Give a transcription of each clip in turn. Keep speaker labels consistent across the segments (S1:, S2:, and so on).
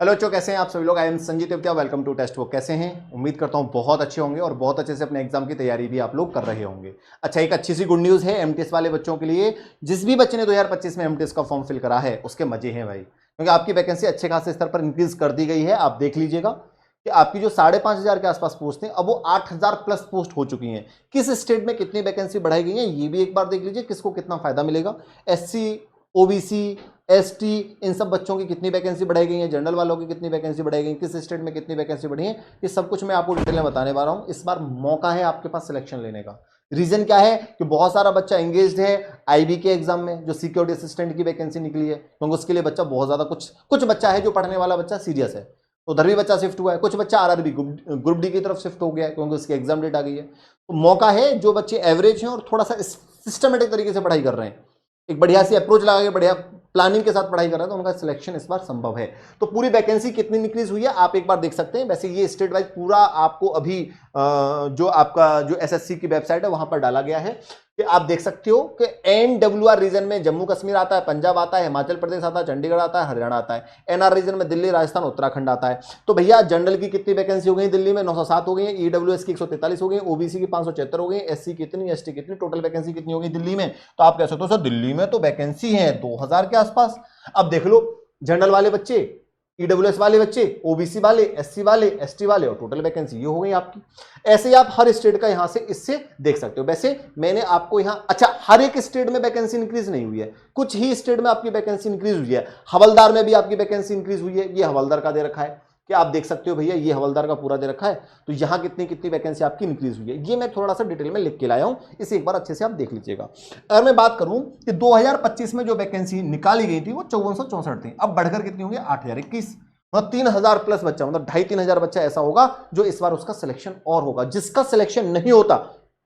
S1: Hello बच्चों, कैसे हैं आप सभी लोग। आई एम संजीत क्या वेलकम टू टेस्ट बुक। कैसे हैं? उम्मीद करता हूं बहुत अच्छे होंगे और बहुत अच्छे से अपने एग्जाम की तैयारी भी आप लोग कर रहे होंगे। अच्छा, एक अच्छी सी गुड न्यूज़ है एमटीएस वाले बच्चों के लिए। जिस भी बच्चे ने 2025 में एमटीएस का फॉर्म फिल करा है उसके मजे हैं भाई, क्योंकि आपकी वैकेंसी अच्छे खासे स्तर पर इंक्रीज कर दी गई है। आप देख लीजिएगा कि आपकी जो 5,500 के आसपास पोस्ट थी अब वो 8,000 प्लस पोस्ट हो चुकी हैं। किस स्टेट में कितनी वैकेंसी बढ़ाई गई है ये भी एक बार देख लीजिए, किसको कितना फायदा मिलेगा। एससी, ओबीसी, एसटी, इन सब बच्चों की कितनी वैकेंसी बढ़ाई गई है, जनरल वालों की कितनी वैकेंसी बढ़ाई गई, किस स्टेट में कितनी वैकेंसी बढ़ी है, ये सब कुछ मैं आपको डिटेल में बताने वाला हूं। इस बार मौका है आपके पास सिलेक्शन लेने का। रीजन क्या है कि बहुत सारा बच्चा एंगेज्ड है आईबी के एग्जाम में, जो सिक्योरिटी असिस्टेंट की वैकेंसी निकली है, क्योंकि उसके लिए बच्चा बहुत ज्यादा कुछ बच्चा है जो पढ़ने वाला बच्चा सीरियस है, उधर भी बच्चा शिफ्ट हुआ है। कुछ बच्चा आरआरबी ग्रुप डी की तरफ शिफ्ट हो गया है क्योंकि उसकी एग्जाम डेट आ गई है। तो मौका है जो बच्चे एवरेज हैं और थोड़ा सा सिस्टमेटिक तरीके से पढ़ाई कर रहे हैं, एक बढ़िया सी अप्रोच लगा के बढ़िया प्लानिंग के साथ पढ़ाई कर रहे हैं, तो उनका सिलेक्शन इस बार संभव है। तो पूरी वैकेंसी कितनी इंक्रीज हुई है आप एक बार देख सकते हैं। वैसे ये स्टेट वाइज पूरा आपको अभी जो आपका जो एसएससी की वेबसाइट है वहां पर डाला गया है कि आप देख सकते हो कि एनडब्ल्यूआर रीजन में जम्मू कश्मीर आता है, पंजाब आता है, हिमाचल प्रदेश आता है, चंडीगढ़ आता है, हरियाणा आता है। एनआर रीजन में दिल्ली, राजस्थान, उत्तराखंड आता है। तो भैया जनरल की कितनी वैकेंसी हो गई दिल्ली में? 907 हो गई। ईडब्ल्यूएस की 143 हो गई, ओबीसी की 576 हो गई, एससी कितनी, एसटी कितनी, टोटल वैकेंसी कितनी हो गई दिल्ली में? तो आप कह सकते हो सर दिल्ली में तो वैकेंसी है 2000 के आसपास। अब देख लो जनरल वाले बच्चे, ईडब्ल्यूएस वाले बच्चे, ओबीसी वाले, एससी वाले, एसटी वाले, और टोटल वैकेंसी ये हो गई आपकी। ऐसे ही आप हर स्टेट का यहां से इससे देख सकते हो। वैसे मैंने आपको यहां, अच्छा हर एक स्टेट में वैकेंसी इंक्रीज नहीं हुई है, कुछ ही स्टेट में आपकी वैकेंसी इंक्रीज हुई है। हवलदार में भी आपकी वैकेंसी इंक्रीज हुई है, ये हवलदार का दे रखा है कि आप देख सकते हो भैया, ये हवलदार का पूरा दे रखा है। तो यहां कितनी कितनी वैकेंसी आपकी इंक्रीज हुई है ये मैं थोड़ा सा डिटेल में लिख के लाया हूं, इसे एक बार अच्छे से आप देख लीजिएगा। अगर मैं बात करूं कि 2025 में जो वैकेंसी निकाली गई थी वो 5464 थी, अब बढ़कर कितनी होंगी? 8021, मतलब 3000 प्लस बच्चा, मतलब 2,500-3,000 बच्चा ऐसा होगा जो इस बार उसका सिलेक्शन और होगा। जिसका सिलेक्शन नहीं होता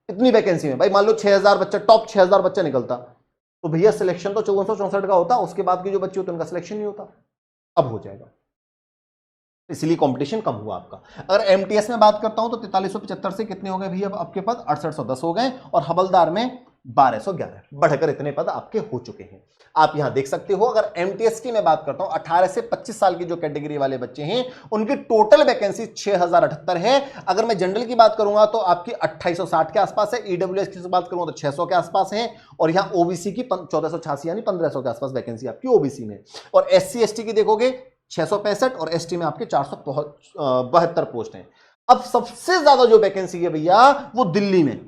S1: इतनी वैकेंसी में, भाई मान लो 6000 बच्चा, टॉप 6000 बच्चा निकलता, तो भैया सिलेक्शन तो 5464 का होता, उसके बाद के जो बच्चे होते उनका सिलेक्शन नहीं होता। अब हो जाएगा, इसलिए कंपटीशन कम हुआ आपका। अगर एमटीएस में बात करता हूं तो 4375 से कितने हो गए भैया? अब आपके पद 6810 हो गए, और हवलदार में 1211, बढ़कर इतने पद आपके हो चुके हैं। आप यहां देख सकते हो। अगर एमटीएस की मैं बात करता हूं, 18 से 25 साल की जो कैटेगरी वाले बच्चे हैं उनकी टोटल वैकेंसी 6078 है। अगर मैं जनरल की बात करूंगा तो आपकी 2860 के आसपास है, ईडब्ल्यूएस की बात करूंगा तो 600 के आसपास है, और यहां ओबीसी की 1486 यानी 1500 के आसपास वैकेंसी आपकी ओबीसी में। और एससी एसटी की देखोगे 665, और एसटी में आपके 472 पोस्ट हैं। अब सबसे ज्यादा जो वैकेंसी है भैया वो दिल्ली में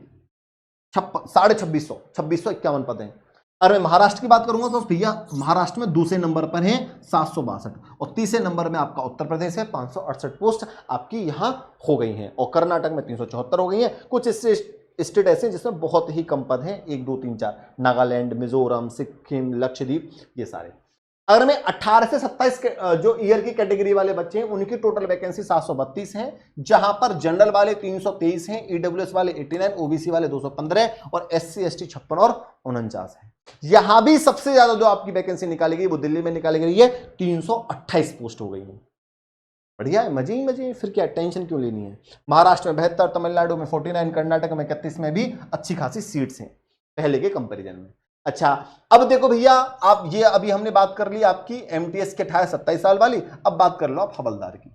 S1: 2651 पद हैं। अगर मैं महाराष्ट्र की बात करूंगा तो भैया महाराष्ट्र में दूसरे नंबर पर है 762, और तीसरे नंबर में आपका उत्तर प्रदेश है 568 पोस्ट आपकी यहां हो गई हैं, और कर्नाटक में 374 हो गई हैं। कुछ स्टेट ऐसे जिसमें बहुत ही कम पद हैं, 1 2 3 4, नागालैंड, मिजोरम, सिक्किम, लक्षद्वीप, ये सारे। अगर मैं 18 से 27 के जो ईयर की कैटेगरी वाले बच्चे हैं उनकी टोटल वैकेंसी 732 है, जहां पर जनरल वाले 323 हैं, ईडब्ल्यूएस वाले 89, ओबीसी वाले 215, और एससी एसटी 56 और 49 है। यहां भी सबसे ज्यादा जो आपकी वैकेंसी निकाली गई वो दिल्ली में निकाली गई है, 328 पोस्ट हो गई है। बढ़िया है, मजे ही मजे, फिर क्या टेंशन क्यों लेनी है। महाराष्ट्र में 72, तमिलनाडु में 49, कर्नाटक में 31 में भी अच्छी खासी सीट्स हैं पहले के कंपैरिजन में। अच्छा, अब देखो भैया, आप ये अभी हमने बात कर ली आपकी एमटीएस के 28-27 साल वाली, अब बात कर लो आप हवलदार की।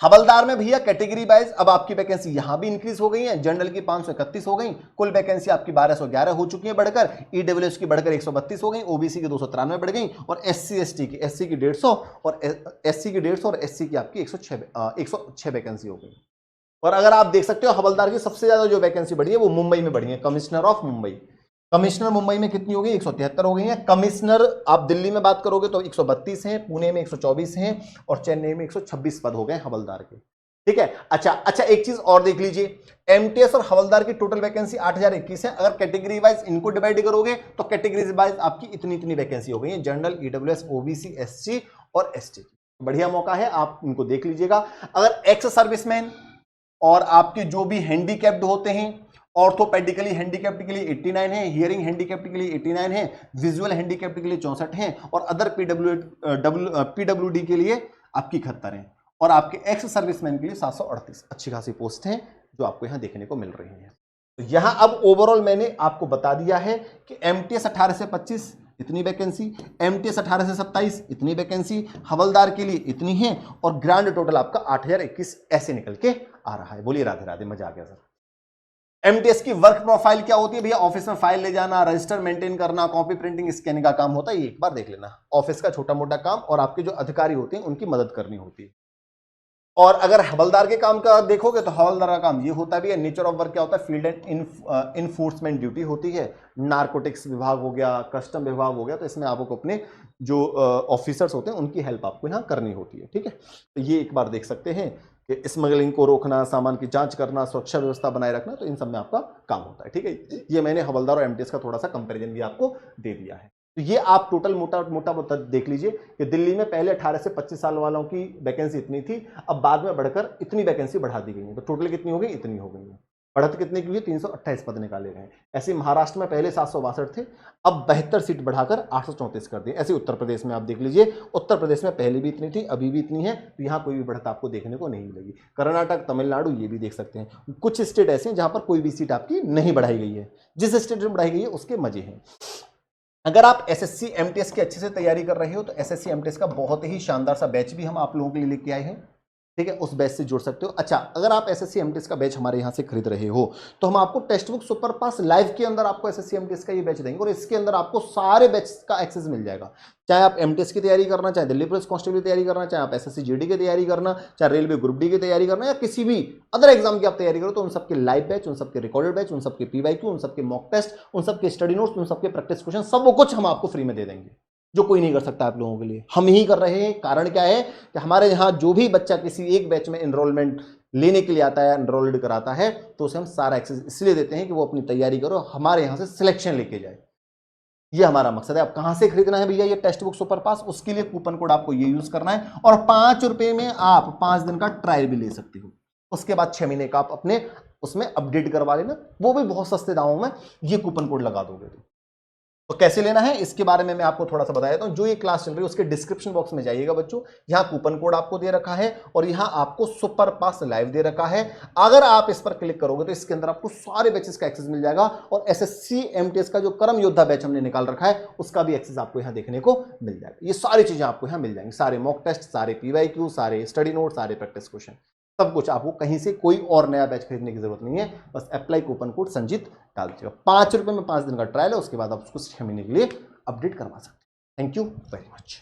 S1: हवलदार में भैया कैटेगरी वाइज अब आपकी वैकेंसी यहां भी इंक्रीज हो गई है। जनरल की 531 हो गई, कुल वैकेंसी आपकी 1211 हो चुकी है बढ़कर, ईडब्ल्यूएस की बढ़कर 132 हो गई, ओबीसी की 293 बढ़ गई, और एससी एसटी की 150 और एससी की 150 और एससी की आपकी 106 वैकेंसी हो गई। और अगर आप देख सकते हो हवलदार की सबसे ज्यादा जो वैकेंसी बढ़ी है वो मुंबई में बढ़ी है, commissioner of Mumbai. Commissioner Mumbai में कितनी हो गई? 173 हो गई है। कमिश्नर आप दिल्ली में बात करोगे तो 132 हैं, पुणे में 124 हैं, और चेन्नई में 126 पद हो गए हवलदार के। ठीक है। अच्छा, एक चीज और देख लीजिए, एमटीएस और हवलदार की टोटल वैकेंसी 8021 है। अगर कैटेगरी वाइज इनको डिवाइड करोगे तो कैटेगरी वाइज आपकी इतनी इतनी वैकेंसी हो गई है, जनरल, ईडब्ल्यूएस, ओबीसी, एससी और एसटी। बढ़िया मौका है, आप इनको देख लीजिएगा। अगर एक्स सर्विसमैन और आपके जो भी हैंडीकैप्ड होते हैं, ऑर्थोपेडिकली हैंडीकैप्ड के लिए 89 है, हियरिंग हैंडीकैप्ड के लिए 89 है, विजुअल हैंडीकैप्ड के लिए 64 है, और अदर पीडब्ल्यूडी के लिए आपकी 71 है, और आपके एक्स सर्विसमैन के लिए 738। अच्छी खासी पोस्ट हैं जो आपको यहां देखने को मिल रही हैं। तो यहां अब ओवरऑल मैंने आपको बता दिया है कि एमटीएस 18 से 25 इतनी वैकेंसी, एमटीएस 18 से 27 इतनी वैकेंसी, हवलदार के लिए इतनी है, और ग्रांड टोटल आपका 8021 ऐसे निकल के आ रहा है। बोलिए राधे राधे, मजा आ गया सर। एमटीएस की वर्क प्रोफाइल क्या होती है भैया? ऑफिस में फाइल ले जाना, रजिस्टर मेंटेन करना, कॉपी प्रिंटिंग स्कैनिंग का काम होता है। ये एक बार देख लेना, ऑफिस का छोटा मोटा काम, और आपके जो अधिकारी होते हैं उनकी मदद करनी होती है। और अगर हवलदार के काम का देखोगे तो हवलदार का काम ये होता भी है। नेचर ऑफ वर्क क्या होता है? फील्ड एंड इन्फोर्समेंट ड्यूटी होती है। नारकोटिक्स विभाग हो गया, कस्टम विभाग हो गया, तो इसमें आपको अपने जो ऑफिसर्स होते हैं उनकी हेल्प आपको यहाँ करनी होती है। ठीक है, तो ये एक बार देख सकते हैं कि स्मगलिंग को रोकना, सामान की जांच करना, सुरक्षा व्यवस्था बनाए रखना, तो इन सब में आपका काम होता है। ठीक है, ये मैंने हवलदार और एमटीएस का थोड़ा सा कंपेरिजन भी आपको दे दिया है। तो ये आप टोटल मोटा देख लीजिए कि दिल्ली में पहले 18 से 25 साल वालों की वैकेंसी इतनी थी, अब बाद में बढ़कर इतनी वैकेंसी बढ़ा दी गई है। तो टोटल कितनी हो गई? इतनी हो गई है। बढ़त कितनी की हुई? 328 पद निकाले गए। ऐसे महाराष्ट्र में पहले 762 थे, अब 72 सीट बढ़ाकर 834 कर दिए। ऐसे उत्तर प्रदेश में आप देख लीजिए, उत्तर प्रदेश में पहले भी इतनी थी, अभी भी इतनी है, तो यहाँ कोई भी बढ़त आपको देखने को नहीं मिलेगी। कर्नाटक, तमिलनाडु, ये भी देख सकते हैं। कुछ स्टेट ऐसे हैं जहां पर कोई भी सीट आपकी नहीं बढ़ाई गई है। जिस स्टेट में बढ़ाई गई है उसके मजे हैं। अगर आप एसएससी एमटीएस की अच्छे से तैयारी कर रहे हो तो एसएससी एमटीएस का बहुत ही शानदार सा बैच भी हम आप लोगों के लिए लेके आए हैं। ठीक है, उस बैच से जुड़ सकते हो। अच्छा, अगर आप एसएससी एमटीएस का बैच हमारे यहाँ से खरीद रहे हो तो हम आपको टेक्स्ट बुक सुपर पास लाइव के अंदर आपको एसएससी एमटीएस का ये बैच देंगे, और इसके अंदर आपको सारे बैच का एक्सेस मिल जाएगा। चाहे आप एमटीएस की तैयारी करना, चाहे दिल्ली पुलिस कांस्टेबल की तैयारी करना, चाहे आप एसएससी जीडी की तैयारी करना, चाहे रेलवे ग्रुप डी की तैयारी करना, या किसी भी अदर एग्जाम की आप तैयारी करो, तो उन सबके लाइव बैच, उन सबके रिकॉर्डेड बैच, उन सबके पीवाईक्यू, उन सबके मॉक टेस्ट, उन सबके स्टडी नोट्स, उन सबके प्रैक्टिस क्वेश्चन, सब कुछ हम आपको फ्री में दे देंगे, जो कोई नहीं कर सकता आप लोगों के लिए। हम ही कर रहे हैं। कारण क्या है कि हमारे यहाँ जो भी बच्चा किसी एक बैच में एनरोलमेंट लेने के लिए आता है, एनरोल्ड कराता है, तो उसे हम सारा एक्सेस इसलिए देते हैं कि वो अपनी तैयारी करो, हमारे यहाँ से सिलेक्शन लेके जाए। ये हमारा मकसद है। अब कहां से खरीदना है भैया ये टेक्स्ट बुक सुपर पास? उसके लिए कूपन कोड आपको ये यूज करना है, और 5 रुपए में आप 5 दिन का ट्रायल भी ले सकते हो। उसके बाद 6 महीने का आप अपने उसमें अपडेट करवा लेना, वो भी बहुत सस्ते दामों में ये कूपन कोड लगा दोगे। तो कैसे लेना है इसके बारे में मैं आपको थोड़ा सा बता देता हूं। जो ये क्लास चल रही है उसके डिस्क्रिप्शन बॉक्स में जाइएगा बच्चों, यहां कूपन कोड आपको दे रखा है, और यहां आपको सुपर पास लाइव दे रखा है। अगर आप इस पर क्लिक करोगे तो इसके अंदर आपको सारे बैचेस का एक्सेस मिल जाएगा, और एसएससी एमटीएस का जो कर्म योद्धा बैच हमने निकाल रखा है उसका भी एक्सेस आपको यहां देखने को मिल जाएगा। ये सारी चीजें आपको यहां मिल जाएंगी, सारे मॉक टेस्ट, सारे पीवाईक्यू, सारे स्टडी नोट, सारे प्रैक्टिस क्वेश्चन, सब कुछ। आपको कहीं से कोई और नया बैच खरीदने की जरूरत नहीं है। बस अप्लाई कूपन कोड संजीत डाल दीजिएगा। 5 रुपए में 5 दिन का ट्रायल है, उसके बाद आप उसको 6 महीने के लिए अपडेट करवा सकते हैं। Thank you very much.